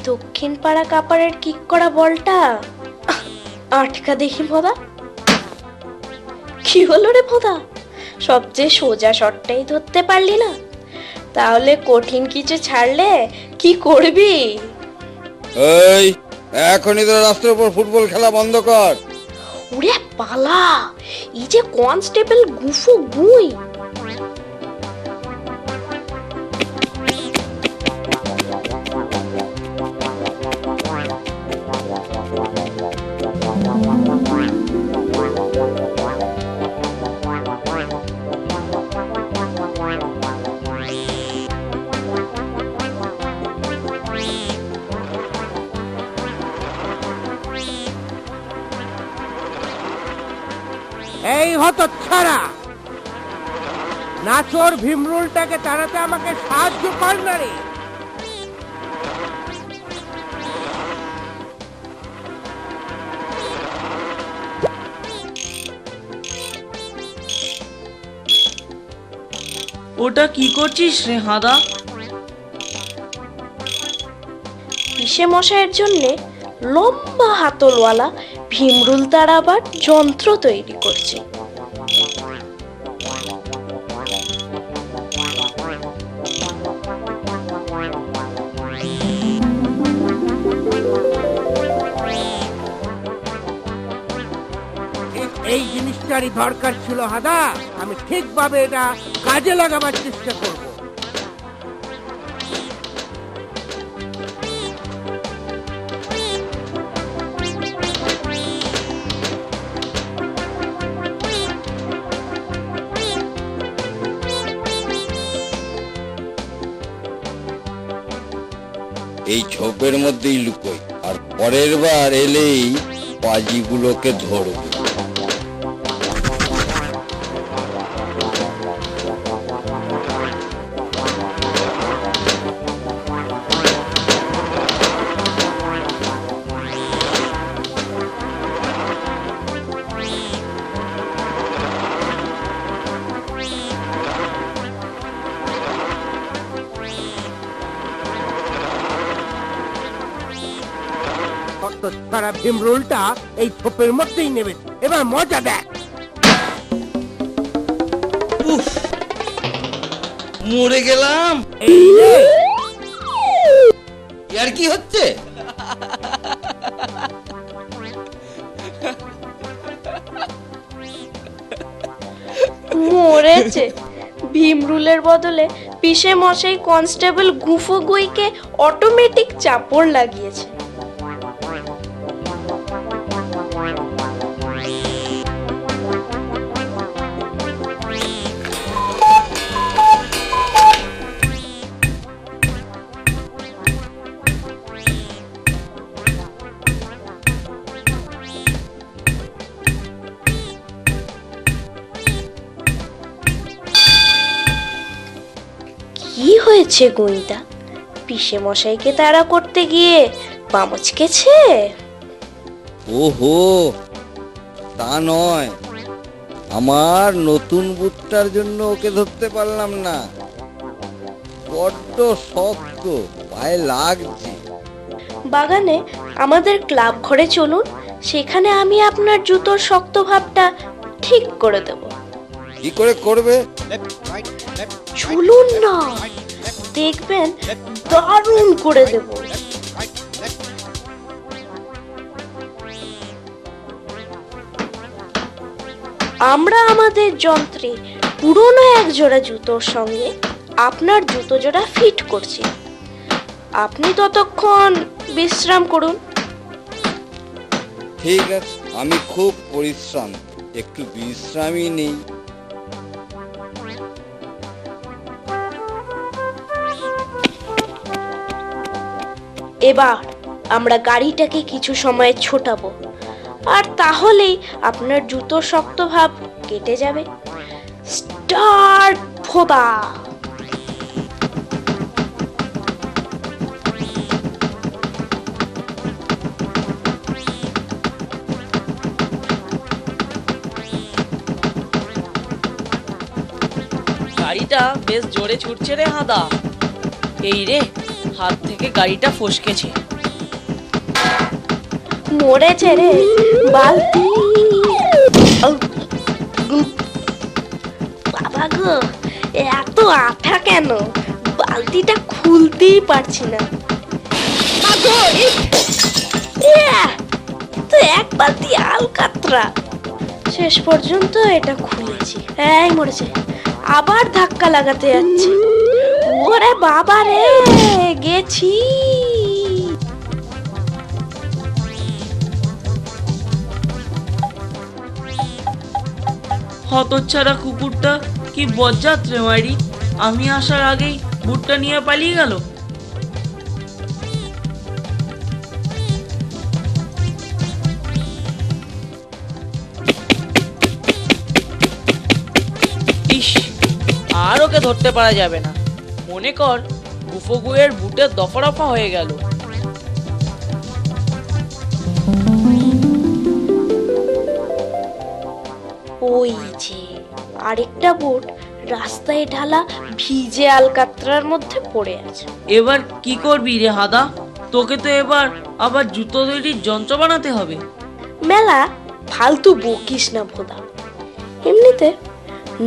দক্ষিণ পাড়া কাপারের কিক করা বলটা আটকা দেখি ভোদা। কি হলো রে ভোদা, সবচেয়ে সোজা শটটাই ধরতে পারলি না? তাহলে কঠিন কিছু ছাড়লে কি করবি? এই এখনই তো রাস্তার উপর ফুটবল খেলা বন্ধ কর। ওরে পালা, এই যে কনস্টেবল গুফো গুই। এই হতচ্ছাড়া, নাচোর ভীমরুলটাকে তাড়াতে আমাকে সাহায্য কর না রে। ওটা কি করছিস রে হাদা? পিসে মশাইয়ের জন্যে লম্বা হাতলওয়ালা ভীমরুল তাড়াবার যন্ত্র তৈরি করছে। এই জিনিসটারই দরকার ছিল হাদা, আমি ঠিকভাবে এটা কাজে লাগাবার চেষ্টা করব। এই ঝোপের মধ্যেই লুকোই, আর পরের বার এলেই পাজিগুলোকে ধরবে। হতচ্ছাড়া ভীমরুলটা এই ছোপের মধ্যেই নেবে, এবার মজা দেখ। উফ, মরে গেলাম। এই রে, আর কি হচ্ছে? মরেছে। ভীমরুলের বদলে পিসে মশাই কনস্টেবল গুফো গুইকে অটোমেটিক চাপড় লাগিয়েছে। কি হয়েছে গুইদা? পিসে মশাইকে তাড়া করতে গিয়ে পামচকেছে? ওহো, তা নয়, আমার নতুন বুটটার জন্য ওকে ধরতে পারলাম না। বড্ড শক্ত, পায়ে লাগছে। বাগানে আমাদের ক্লাব ঘরে চলুন, সেখানে আমি আপনার জুতোর শক্ত ভাবটা ঠিক করে দেব। কি করে করবে? চলুন না, দেখবেন দারুণ করে দেব। আমরা আমাদের যন্ত্রে পুরনো এক জোড়া জুতোর সঙ্গে আপনার জুতো জোড়া ফিট করছি। আপনি ততক্ষণ বিশ্রাম করুন। ঠিক আছে, আমি খুব পরিশ্রাম, একটু বিশ্রামই নেই। এবার আমরা গাড়িটাকে কিছু সময় ছোটাবো, আর তাহলেই আপনার জুতোর শক্ত ভাব কেটে যাবে। স্টার্ট ভোদা। গাড়িটা বেশ জোরে ছুটছে রে হাদা। এই রে, হাত থেকে গাড়িটা ফসকেছে। মরেছে রে বালতি। বাবা গো, এত আঠা কেন? বালতিটা খুলতেই পারছি না। মাগো, তো এক বালতি আলকাতরা। শেষ পর্যন্ত এটা খুলেছি। এই মরেছে, আবার ধাক্কা লাগাতে যাচ্ছে। ওরে বাবা রে, গেছি। হতচ্ছাড়া কুকুরটা কি বজ্জাত রে মারি, আমি আসার আগেই বুটটা নিয়ে পালিয়ে গেল। ইস, আর ওকে ধরতে পারা যাবে না। মনে কর গুফোগুয়ের বুটের দফা রফা হয়ে গেল। ওই যে আরেকটা বুট রাস্তায় ঢালা ভিজে আলকাতরার মধ্যে পড়ে আছে। এবার কি করবি রে হাদা? তোকে তো এবার আবার জুতো তৈরির যন্ত্র বানাতে হবে। মেলা ফালতু বকিস না ভোদা। এমনিতে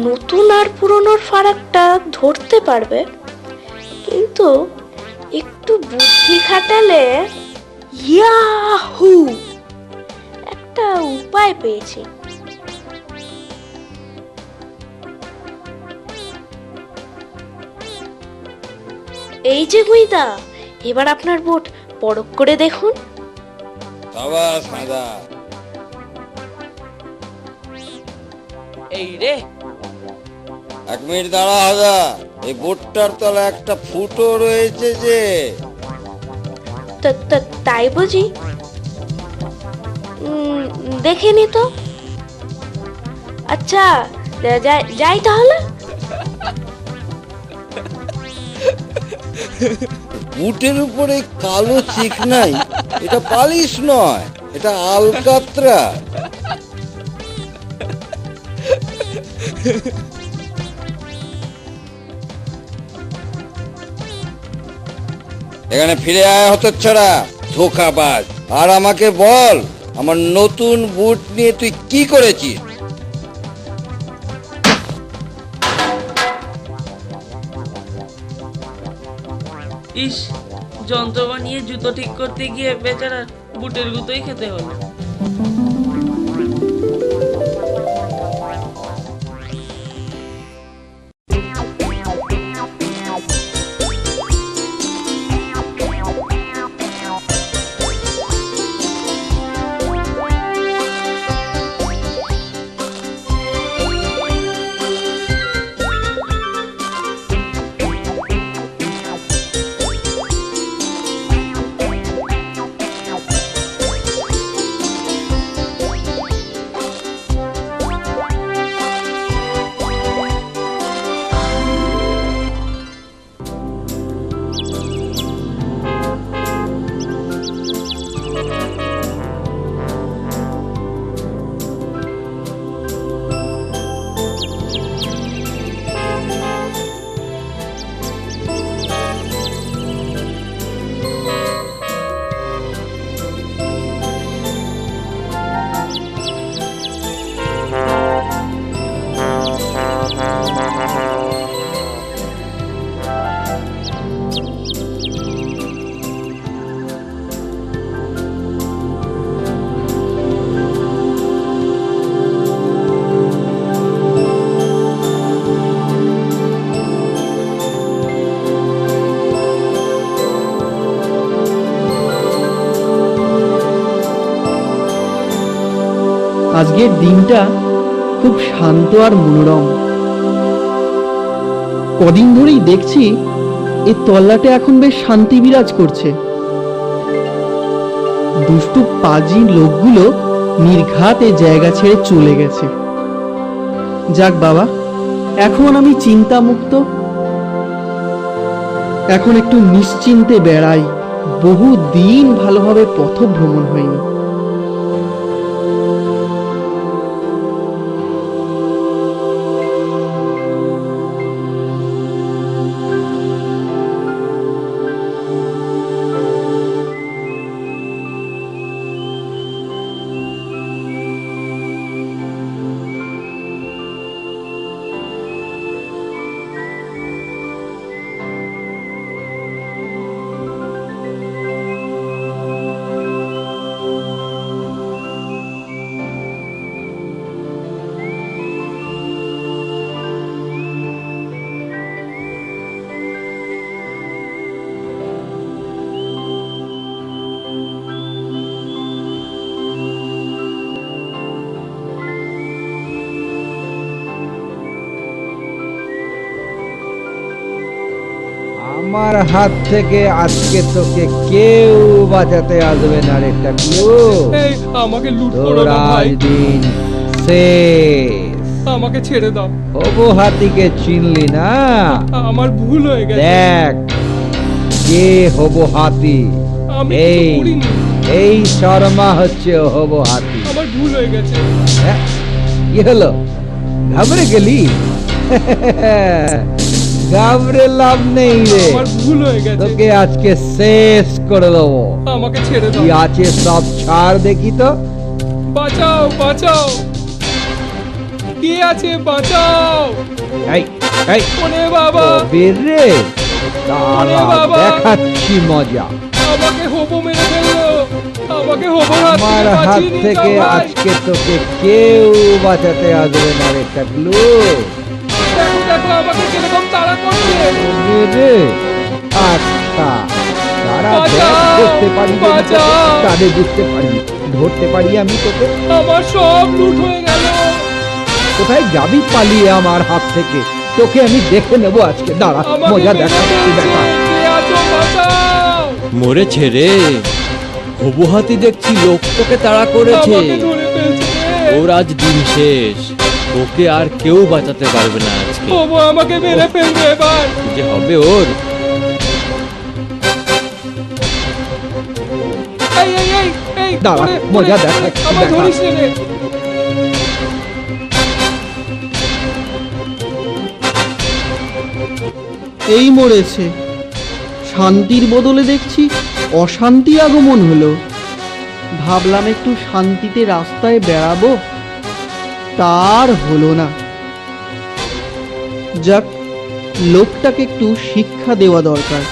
নতুন আর পুরনোর ফারাকটা ধরতে পারবে, কিন্তু একটু বুদ্ধি খাটালে ইয়াহু একটা উপায় পেয়েছি। এই যে গুইদা, এবার আপনার বুট পরখ করে দেখুন। সাবাস হাদা। এই রে, 1 মিনিট দাঁড়া হাদা, এই বুটটার তলা একটা ফুটো রয়েছে যে। তাই বুঝি? দেখেনি তো। আচ্ছা, যাই তাহলে। বুটের উপরে কালো চিক নাই, এটা পালিশ নয়, এটা আলকাতরা। এখানে ফিরে আয় হতচ্ছাড়া, ধোঁকাবাজ। আর আমাকে বল, আমার নতুন বুট নিয়ে তুই কি করেছিস? ইস, যন্ত্র বানিয়ে জুতো ঠিক করতে গিয়ে বেচারা বুটের গুতোই খেতে হলো। আজকের দিনটা খুব শান্ত আর মনোরম। কদিন ধরেই দেখছি এই তল্লাটে এখন বেশ শান্তি বিরাজ করছে। দুষ্টু পাজি লোকগুলো নির্ঘাত এই জায়গা ছেড়ে চলে গেছে। যাক বাবা, এখন আমি চিন্তামুক্ত। এখন একটু নিশ্চিন্তে বেড়াই। বহু দিন ভালোভাবে পথভ্রমণ হয়নি। আমার হাত থেকে আজকে তোকে কেউ বাঁচাতে আসবে না রে টাকলু। এই আমাকে লুট করো তোর না ভাই, আজ দিন শেষ। আমাকে ছেড়ে দাও, হবু হাতিকে চিনলি না? আমার ভুল হয়ে গেছে। দেখ কে হবু হাতি। আমি কিছু এই করিনি, এই শর্মা হচ্ছে হবু হাতি। আমার ভুল হয়ে গেছে। হ্যাঁ, কি হলো, ঘাবড়ে গেলি? ঘাবড়ে লাভ নেই রে, আমার ভুল হয়ে গেছে, তোকে আজকে শেষ করে দেবো। আমাকে ছেড়ে দাও। কি আছে সব ছাড় দেখি তো। বাঁচাও বাঁচাও, কে আছে বাঁচাও। এই এই ওরে বাবা, বের রে, দাঁড়া, বাবা। দেখাচ্ছি মজা। আমাকে হবো মেরে ফেললো, আমাকে হবো হাত আমার থেকে হাত বাঁচিয়ে নিয়ে থেকে যাও ভাই। আজকে তোকে কেউ বাঁচাতে আসবে না রে টাকলু। দেখো দেখো আমাকে কিরকম তাড়া করছে। রে আচ্ছা, তারা বাঁচাও, করতে পারি যে বাঁচাও। তাদের বুঝতে পারি, ধরতে পারি আমি তোকে। আমার সব লুট হয়ে গেল। কোথায় যাবি পালিয়ে আমার হাত থেকে? তোকে আমি দেখে নেবো আজকে, দাঁড়া, আমাকে মজা মেরে দেখা ফেলছে, দেখা। কে আছো বাঁচাও। মরেছে রে, হবু হাতি দেখছি লোক তোকে তাড়া করেছে। আমাকে ধরে ফেলছে রে। ওর আজ দিন শেষ, ওকে আর কেউ বাঁচাতে পারবে না আজকে। হবো আমাকে মেরে ফেলবে এবার। কি যে হবে ওর। এই এই এই এই দাঁড়া, ওরে, মজা ওরে, দেখা, ওরে, আমার দেখা। ধরিস নে রে। এই মরেছে, শান্তির বদলে দেখছি অশান্তি আগমন হলো। ভাবলাম একটু শান্তিতে রাস্তায় বেড়াবো, তার হলো না। যাক, লোকটাকে একটু শিক্ষা দেওয়া দরকার।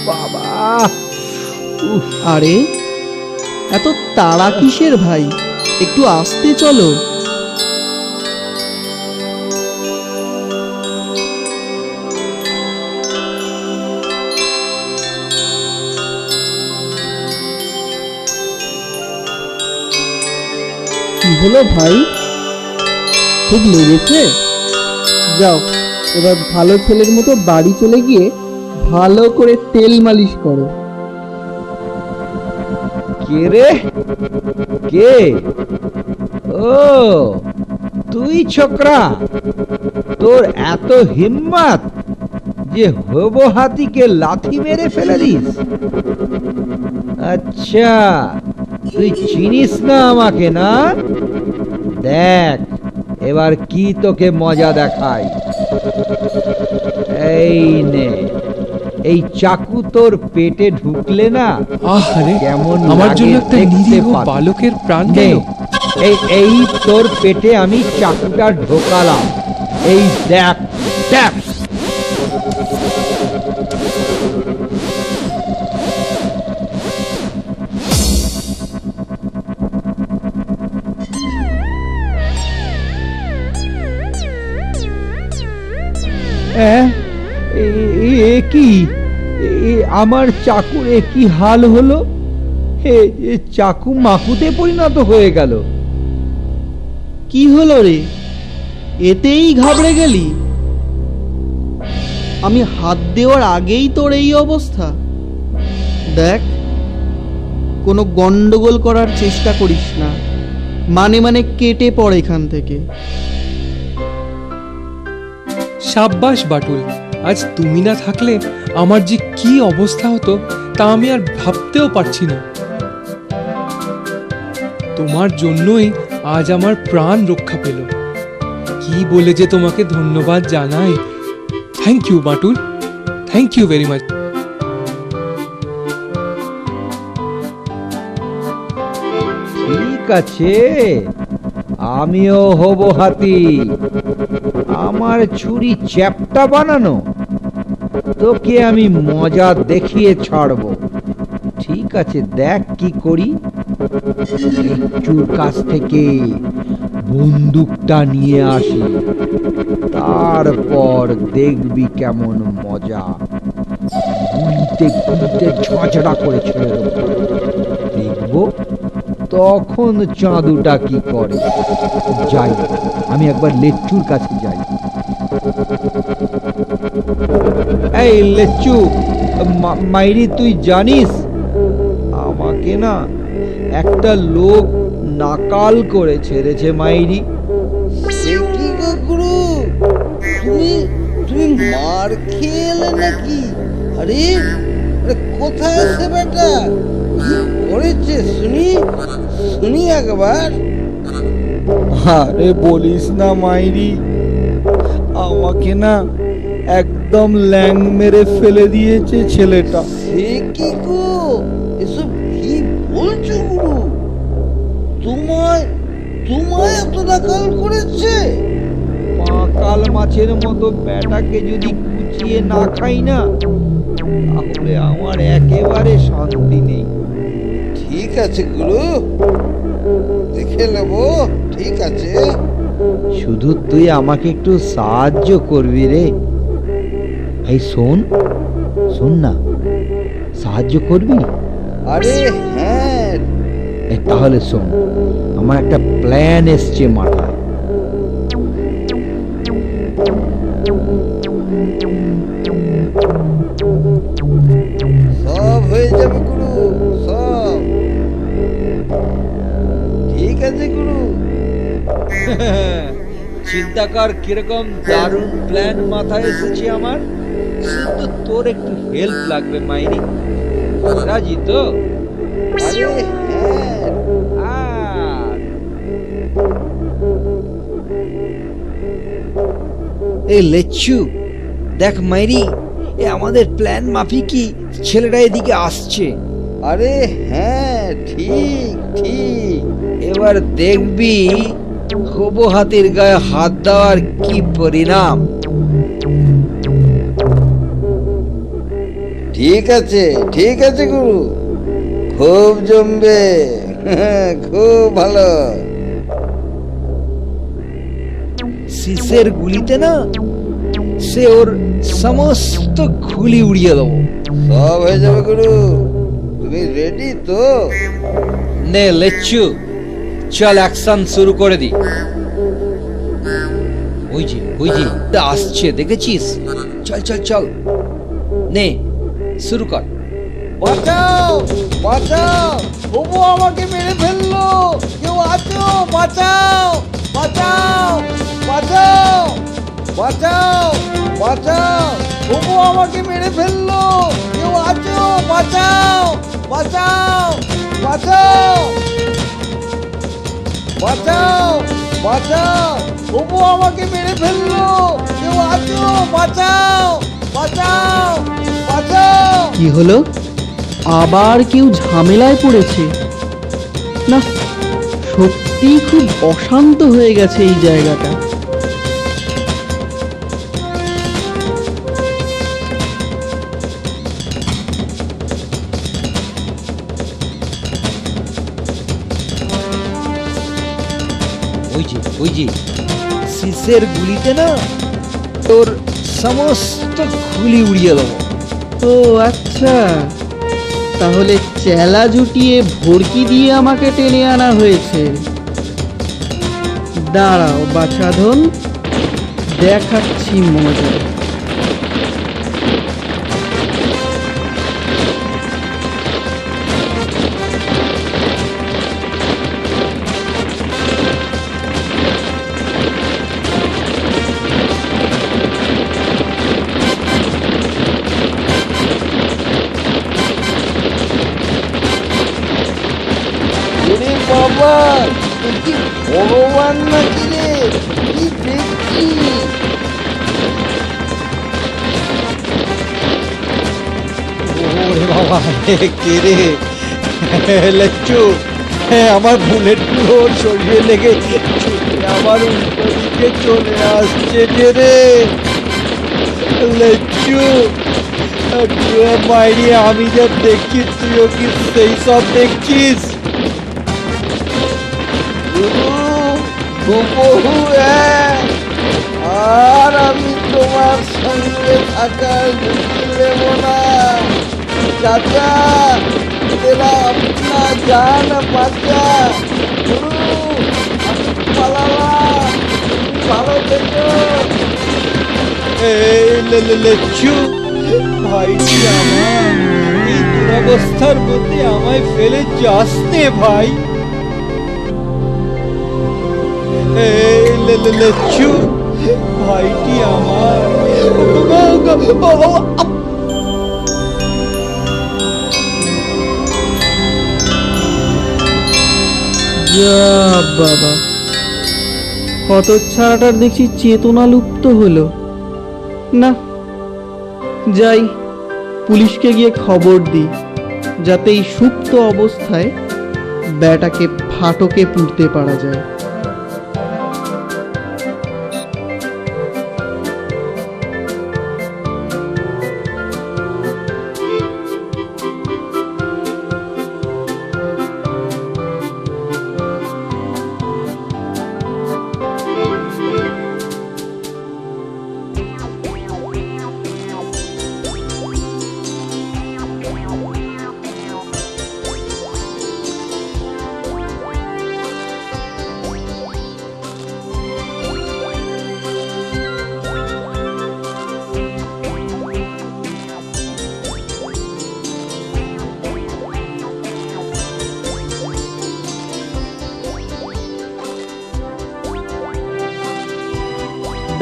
বাবা, আরে এত তাড়া কিসের ভাই, একটু আস্তে চলো। কি হলো ভাই, খুব লেগেছে? যাও, এবার ভালো ছেলের মতো বাড়ি চলে গিয়ে ভালো করে তেল মালিশ করো। কে রে, কে? ও তুই ছোকরা, তোর এত হিম্মত যে হবু হাতিকে লাথি মেরে ফেলে দিস? আচ্ছা, তুই চিনিস না আমাকে না? দেখ এবার কি তোকে মজা দেখাই। এই নে, এই চাকু তোর পেটে ঢুকলে না আরে কেমন আমার জন্য লাগে একটা দেখতে নিরীহ পাবি। বালকের প্রাণ নে, গেল। এই তোর পেটে আমি চাকুটা ঢোকালাম, এই দেখ দেখ। এ কি, আমার চাকুর এ কি হাল হলো? এ চাকু মাকুতে পরিণত হয়ে গেল। কি হলো রে, এতেই ঘাবড়ে গেলি? আমি হাত দেওয়ার আগেই তোর এই অবস্থা। দেখ, কোনো গন্ডগোল করার চেষ্টা করিস না, মানে কেটে পড় এখান থেকে। সাব্বাস বাটুল, আজ তুমি না থাকলে আমার যে কি অবস্থা হতো তা আমি আর ভাবতেও পারছি না। তোমার জন্যই আজ আমার প্রাণ রক্ষা পেল। কি বলে যে তোমাকে ধন্যবাদ জানাই। Thank you Batul, thank you very much. ঠিক আছে, আমিও হব হাতি। আমার ছুরি চ্যাপ্টা বানানো, তোকে আমি মজা দেখিয়ে ছাড়বো। ঠিক আছে, দেখ কি করি। একটুর কাছ থেকে বন্দুকটা নিয়ে আসি, তারপর দেখবি কেমন মজা। গুলিতে গুলিতে ঝাঁঝরা করে ছেড়ে দেবো। দেখবো তখন চাঁদুটা কি করে। যাই, আমি একবার লেচ্চুর কাছে যাই। এই লেচ্চু, মাইরি তুই জানিস আমাকে না একটা লোক নাকাল করে ছেড়েছে মাইরি। সে কি গো গুরু, তুমি তুমি মার খেলে নাকি? আরে আরে কোথায় আছে বেটা? কি করেছে শুনি, শুনি একবার। আরে বলিস না মাইরি, আমাকে না একদম ল্যাং মেরে ফেলে দিয়েছে ছেলেটা। সে কি গো, এসব কি বলছো গুরু? তোমায় তোমায় এত নাকাল করেছে? পাকাল মাছের মতো ব্যাটাকে যদি কুচিয়ে না খাই না, তাহলে আমার একেবারে শান্তি নেই। ঠিক আছে গুরু, দেখে নেবো, ঠিক আছে। শুধু তুই আমাকে একটু সাহায্য করবি রে। এই শোন, শোন না, সাহায্য করবি? আরে হ্যাঁ, তাহলে শোন, আমার একটা প্ল্যান এসছে মাথায়। সব হয়ে যাবে গুরু, সব ঠিক আছে গুরু। চিন্তা কর কিরকম দারুণ প্ল্যান মাথায় এসেছে আমার। শুধু তোর একটু হেল্প লাগবে মাইরি, রাজি তো? আরে হ্যাঁ, আর এই লেচ্ছু, দেখ মাইরি, এ আমাদের প্ল্যান মাফিকই ছেলেটা এদিকে আসছে। আরে হ্যাঁ, ঠিক ঠিক। এবার দেখবি হবু হাতির গায়ে হাত দেওয়ার কি পরিণাম। ঠিক আছে, ঠিক আছে গুরু, খুব জমবে, খুব ভালো। শীষের গুলিতে না সে ওর সমস্ত খুলি উড়িয়ে দেবো। সব হয়ে যাবে গুরু, তুমি রেডি তো? নে লেচ্ছু, চল অ্যাকশন শুরু করে দি। ওই যে আসছে, দেখেছিস? চল চল চল, নে শুরু কর। বাঁচাও, বাঁচাও, হবু আমাকে মেরে ফেললো, কেউ আছো? বাঁচাও, বাঁচাও, বাঁচাও, বাঁচাও, বাঁচাও, হবু আমাকে মেরে ফেললো, কেউ আছো? বাঁচাও, বাঁচাও, বাঁচাও, বাঁচাও, বাঁচাও, হবু আমাকে মেরে ফেললো, কেউ আছো? বাঁচাও, বাঁচাও, বাঁচাও। কি হলো? আবার কেউ ঝামেলায় পড়েছে? না, সত্যি খুব অশান্ত হয়ে গেছে এই জায়গাটা। ওই যে শীষের গুলিতে না তোর সমস্ত খুলি উড়িয়ে দেবো। ও আচ্ছা, তাহলে চেলা জুটিয়ে ভড়কি দিয়ে আমাকে টেনে আনা হয়েছে। দাঁড়াও বাছাধন, দেখাচ্ছি মজা। ওরে বাবা, এ কি ভগবান নাকি রে? কি দেখছি? ওরে বাবা, কে রে? লেচ্চু, আমার বুলেট গুলো শরীরে লেগে ছুটে আমার উল্টো দিকে চলে আসছে যে রে। লেচ্চু, মাইরি, আমি যা দেখছি তুইও কি সেই সব দেখছিস? গুরু, আর আমি তোমার সঙ্গে থাকার ঝুঁকি নেব না। চাচা, তেরা আপনা জান বাঁচা। গুরু, আমি পালালাম, তুমি ভালো থেকো। এই লেচু, ভাইটি আমার, এই দুরবস্থার মধ্যে আমায় ফেলে যাস নে ভাই। এই লেচু, ভাইটি আমার। যা বাবা, হতচ্ছাড়াটার দেখছি চেতনা লুপ্ত হলো। না, যাই পুলিশকে গিয়ে খবর দিই, যাতে এই সুপ্ত অবস্থায় ব্যাটাকে ফাটকে পুড়তে পারা যায়।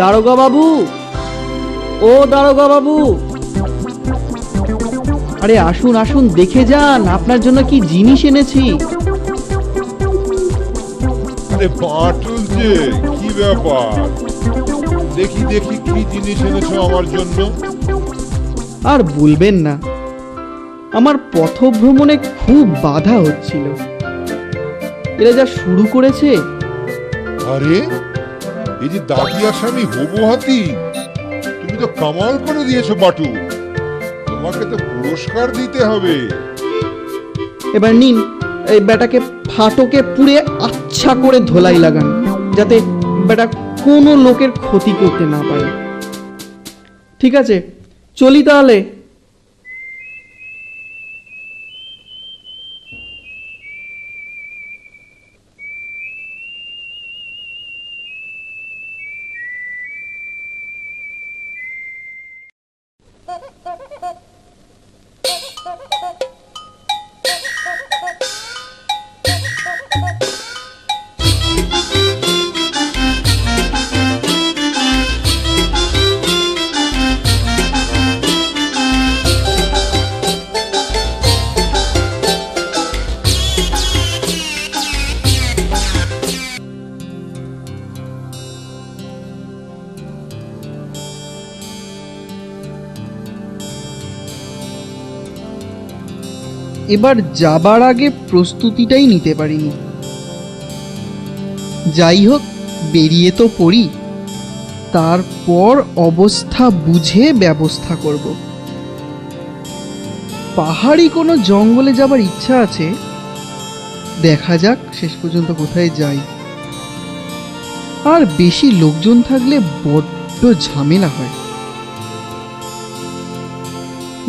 দারোগা বাবু, ও দারোগা বাবু, আরে আসুন আসুন, দেখে যান, আপনার জন্য কি জিনিস এনেছি। আরে বাটুল যে, কি ব্যাপার? দেখি দেখি কি জিনিস এনেছো আমার জন্য। আর বলবেন না, আমার পথভ্রমণে খুব বাধা হচ্ছিল। এরা যা শুরু করেছে। আরে এই যে দাদি আসামি হবু হাতি, তুমি তো কামাল করে দিয়েছো বাটু। তোমাকে তো পুরস্কার দিতে হবে। এবার নিন, এই ব্যাটাকে ফাটকে পুড়ে আচ্ছা করে ধোলাই লাগান, যাতে ব্যাটা কোনো লোকের ক্ষতি করতে না পারে। ঠিক আছে, চলি তাহলে। এবার যাবার আগে প্রস্তুতিটাই নিতে পারিনি। যাই হোক, বেরিয়ে তো পড়ি, তারপর অবস্থা বুঝে ব্যবস্থা করব। পাহাড়ি কোনো জঙ্গলে যাবার ইচ্ছা আছে, দেখা যাক শেষ পর্যন্ত কোথায় যাই। আর বেশি লোকজন থাকলে বড্ড ঝামেলা হয়।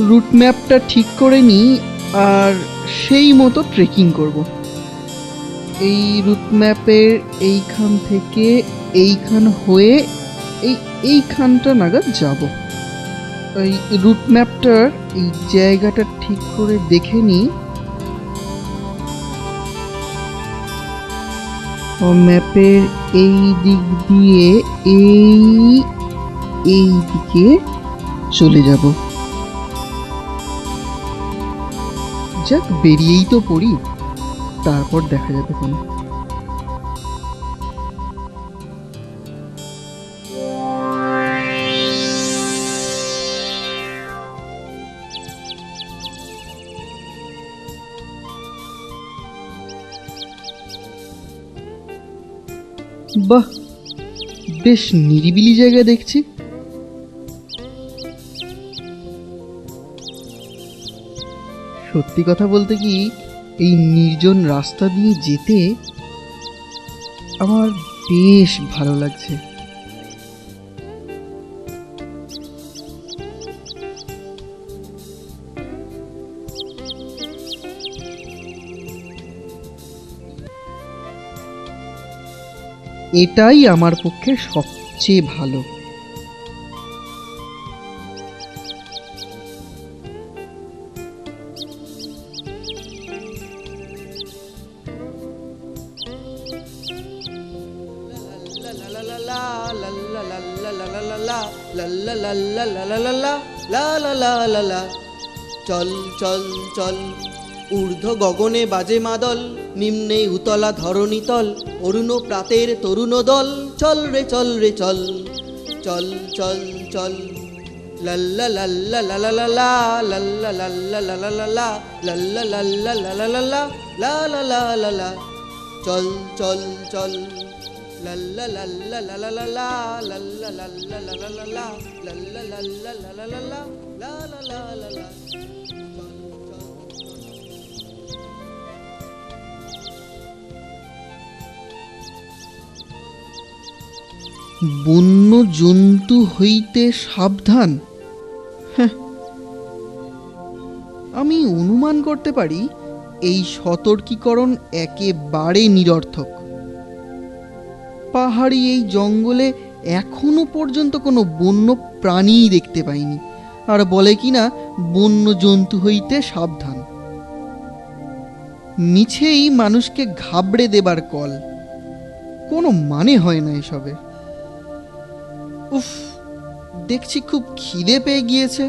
রুট ম্যাপটা ঠিক করে নিই, আর সেই মতো ট্রেকিং করব। এই রুট ম্যাপের এইখান থেকে এইখান হয়ে এইখানটা নাগাদ যাব। এই রুট ম্যাপটার এই জায়গাটা ঠিক করে দেখে নিই। ম্যাপের এই দিক দিয়ে এই দিকে চলে যাব। যাক, বেরিয়েই তো পড়ি, তারপর দেখা যাবে কোনো। বাহ, বেশ নিরিবিলি জায়গা দেখছি। সত্যি কথা বলতে কি, এই নির্জন রাস্তা দিয়ে যেতে আমার বেশ ভালো লাগছে। এটাই আমার পক্ষে সবচেয়ে ভালো। চল চল চল ঊর্ধ্ব গগনে বাজে মাদল, নিম্নে উতলা ধরণী তল, অরুণ প্রাতের তরুণ দল, চল রে চল রে চল, চল চল চল লাল্লা লাল্লা লালা লালা লাল্লা লাল্লা লালা লালা লাল্লা লাল্লা লালা লালা লা লা লা লা লা, চল চল চল লাল্লা লাল্লা লালা লালা লাল্লা লাল্লা লালা লালা লাল্লা লাল্লা লালা লালা লা লা লা লা লা। বন্য জন্তু হইতে সাবধান। হ্যাঁ, আমি অনুমান করতে পারি এই সতর্কীকরণ একেবারে নিরর্থক। পাহাড়ি এই জঙ্গলে এখনো পর্যন্ত কোনো বন্য প্রাণীই দেখতে পাইনি, আর বলে কিনা বন্য জন্তু হইতে সাবধান। মিছেই মানুষকে ঘাবড়ে দেবার কল, কোনো মানে হয় না এসবে। উফ, দেখছি খুব খিদে পেয়ে গিয়েছে।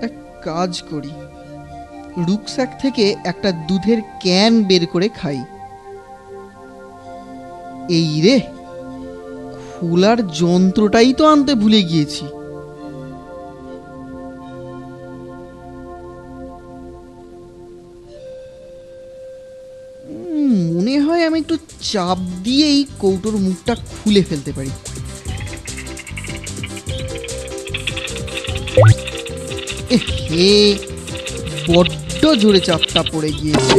এক কাজ করি, রুকস্যাক থেকে একটা দুধের ক্যান বের করে খাই। এই রে, খোলার যন্ত্রটাই তো আনতে ভুলে গিয়েছি। মনে হয় আমি একটু চাপ দিয়েই কৌটোর মুখটা খুলে ফেলতে পারি। হে, বড্ড জোরে চাপটা পড়ে গিয়েছে।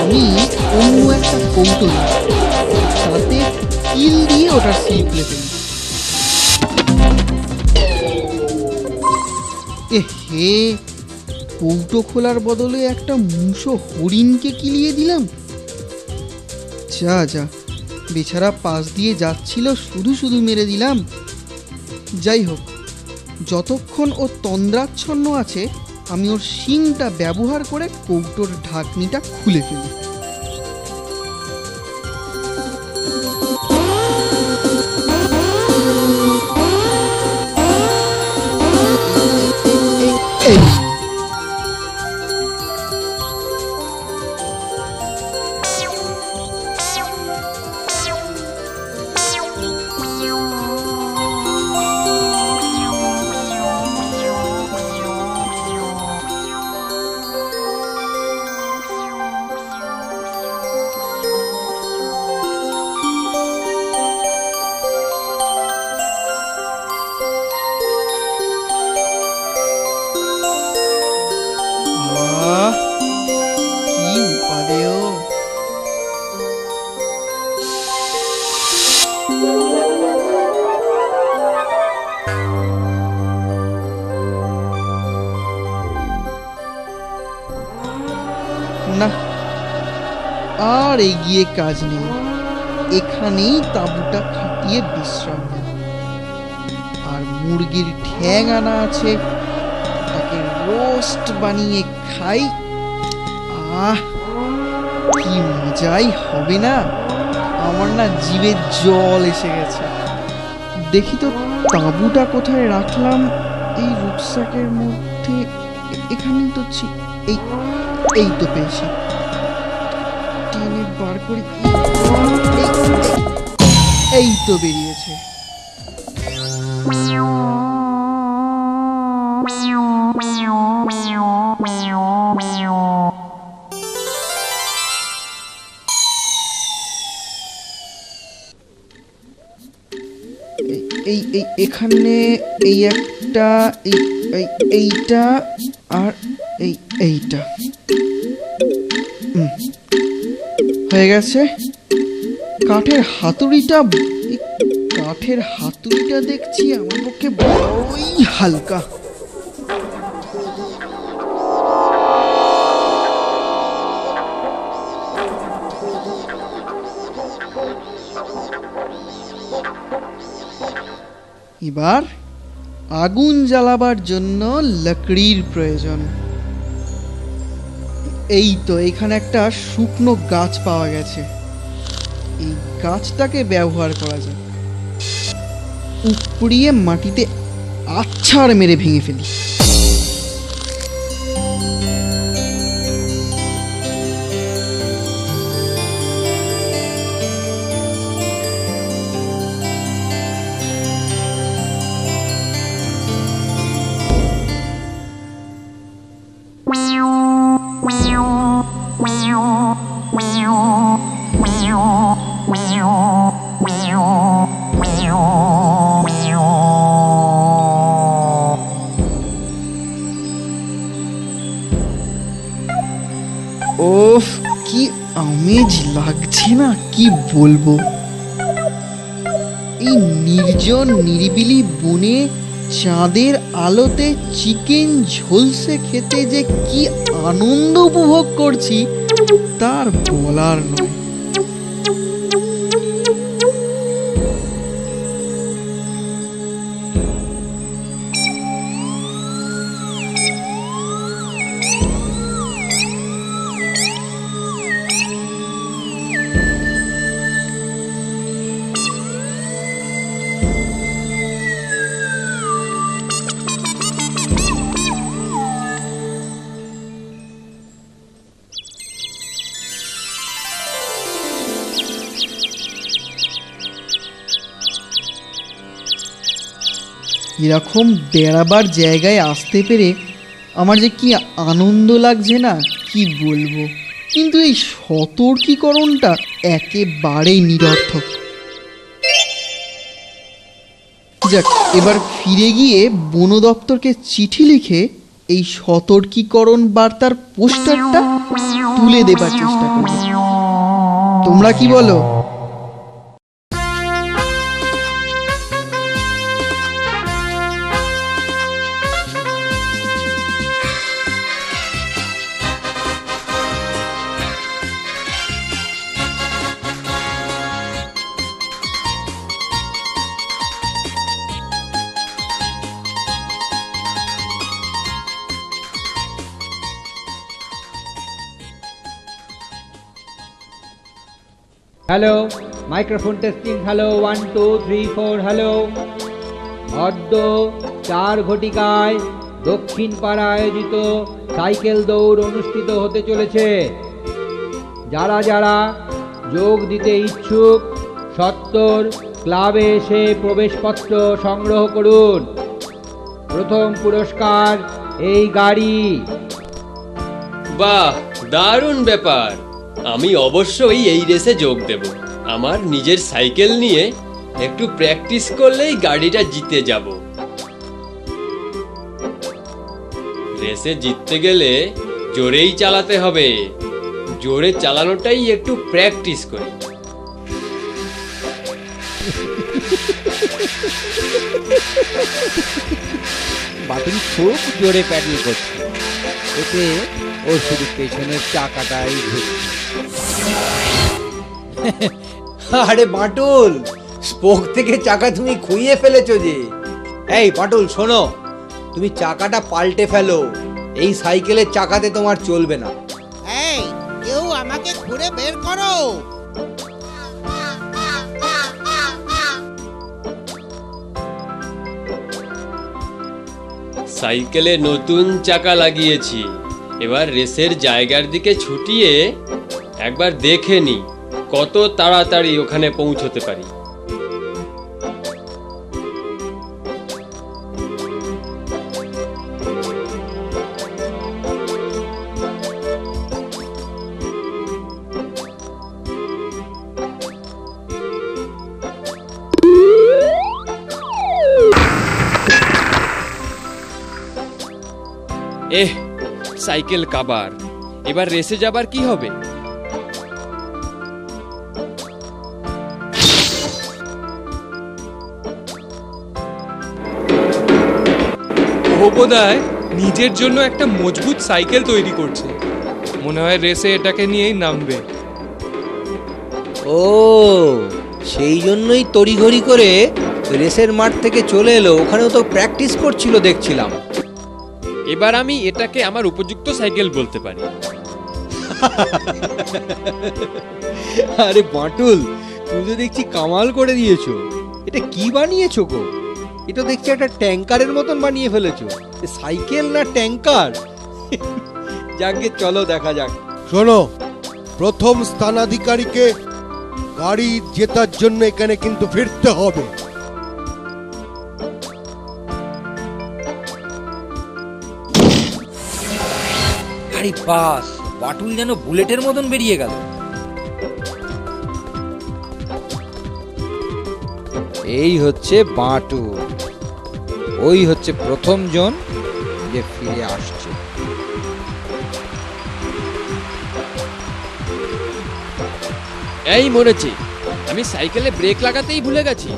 আমি অন্য একটা কৌটো তাতে কিল দিয়ে ওটার সিল খুলে ফেলি। হে, কৌটো খোলার বদলে একটা মুষো হরিণকে কিলিয়ে দিলাম। যা যা, বেচারা পাশ দিয়ে যাচ্ছিল, শুধু শুধু মেরে দিলাম। যাই হোক, যতক্ষণ ও তন্দ্রাচ্ছন্ন আছে আমি ওর শিংটা ব্যবহার করে কৌটোর ঢাকনিটা খুলে ফেলি। না, আর এগিয়ে কাজ নেই, এখানেই তাঁবুটা খাটিয়ে বিশ্রাম নেই। আর মুরগির ঠ্যাং আনা আছে, তাকে রোস্ট বানিয়ে খাই। আহ, কি মজাই হবে না! আমার না জিভে জল এসে গেছে। দেখি তো তাঁবুটা কোথায় রাখলাম। এই রুকস্যাকের মধ্যে, এখানেই তো এই তো পেয়েছি। টেনে বার করি। এই তো বেরিয়েছে। এই এই এখানে এই একটা, এইটা আর এইটা হয়ে গেছে। কাঠের হাতুড়িটা দেখছি আমার পক্ষে বড়ই হালকা। এবার আগুন জ্বালাবার জন্য লকড়ির প্রয়োজন। এই তো এখানে একটা শুকনো গাছ পাওয়া গেছে, এই গাছটাকে ব্যবহার করা যায়। উপড়িয়ে মাটিতে আছাড় মেরে ভেঙে ফেলি। ওফ, কি আমেজ লাগছে না, কি বলবো। এই নির্জন নিরিবিলি বনে চাঁদের আলোতে চিকেন ঝলসে খেতে যে কি আনন্দ উপভোগ করছি তার বলার নয়। এরকম বেড়াবার জায়গায় আসতে পেরে আমার যে কি আনন্দ লাগছে না, কি বলবো। কিন্তু এই সতর্কীকরণটা একেবারেই নিরর্থক। যাক, এবার ফিরে গিয়ে বন দপ্তরকে চিঠি লিখে এই সতর্কীকরণ বার্তার পোস্টারটা তুলে দেবার চেষ্টা করব। তোমরা কি বলো? Hello, microphone testing. Hello, 1 2 3 4। Hello, অদ্য 4 ঘটিকায় দক্ষিণ পাড়া আয়োজিত সাইকেল দৌড় অনুষ্ঠিত হতে চলেছে। যারা যারা যোগ দিতে ইচ্ছুক সত্তর ক্লাবে এসে প্রবেশপত্র সংগ্রহ করুন। প্রথম পুরস্কার এই গাড়ি। বাহ, দারুণ ব্যাপার। আমি অবশ্যই এই রেসে যোগ দেব। আমার নিজের সাইকেল নিয়ে একটু প্র্যাকটিস করলেই গাড়িটা জিতে যাব। রেসে জিততে গেলে জোরেই চালাতে হবে। জোরে চালানোটাই একটু প্র্যাকটিস করি। বাটুল খুব জোরে প্যাডেল করছে, এতে ওর শুধু পেছনের চাকাটাই ঘুরছে। আরে বাটুল, স্পোক থেকে চাকা তুমি খুইয়ে ফেলেছো যে। এই বাটুল শোনো, তুমি চাকাটা পাল্টে ফেলো। এই সাইকেলের চাকাতে তোমার চলবে না। এই, কেউ আমাকে ঘুরে বের করো। সাইকেলে নতুন চাকা লাগিয়েছি। এবার রেসের জায়গার দিকে ছুটিয়ে একবার দেখে নি কত তাড়াতাড়ি ওখানে পৌঁছতে পারি। সাইকেল কাবার, এবার রেসে যাবার কি হবে? ও বোধহয় নিজের জন্য একটা মজবুত সাইকেল তৈরি করছে, মনে হয় রেসে এটাকে নিয়েই নামবে। ও সেই জন্যই তড়িঘড়ি করে রেসের মাঠ থেকে চলে এলো, ওখানেও তো প্র্যাকটিস করছিল দেখছিলাম। এবার আমি এটাকে আমার উপযুক্ত সাইকেল বলতে পারি। আরে বাটুল, তুমি তো দেখছি কামাল করে দিয়েছো। এটা কি বানিয়েছো গো? এটা দেখছি একটা ট্যাঙ্কারের মতন বানিয়ে ফেলেছো। সাইকেল না ট্যাঙ্কার? যাকে চলো দেখা যাক। শোনো, প্রথম স্থানাধিকারীকে গাড়ি জেতার জন্য এখানে কিন্তু ফিরতে হবে। আরে বাস, বাটুল যেন বুলেটের মতন বেরিয়ে গেল। এই হচ্ছে বাটুল, ওই হচ্ছে প্রথম জন যে ফিরে আসছে। এই মরেছে, আমি সাইকেলে ব্রেক লাগাতেই ভুলে গেছি।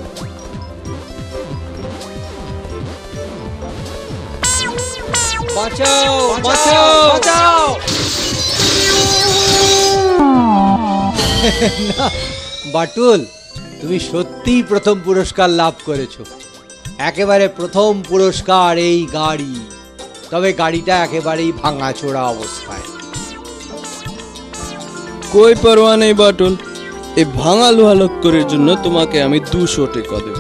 বাঁচাও বাঁচাও বাঁচাও! না বাটুল, তুমি সত্যিই প্রথম পুরস্কার লাভ করেছো। একেবারে প্রথম পুরস্কার এই গাড়ি, তবে গাড়িটা একেবারেই ভাঙাচোরা অবস্থায়। কই পারোয়া নেই বাটুল, এই ভাঙা লোহা লক্করের জন্য তোমাকে আমি 200 টাকা দেব।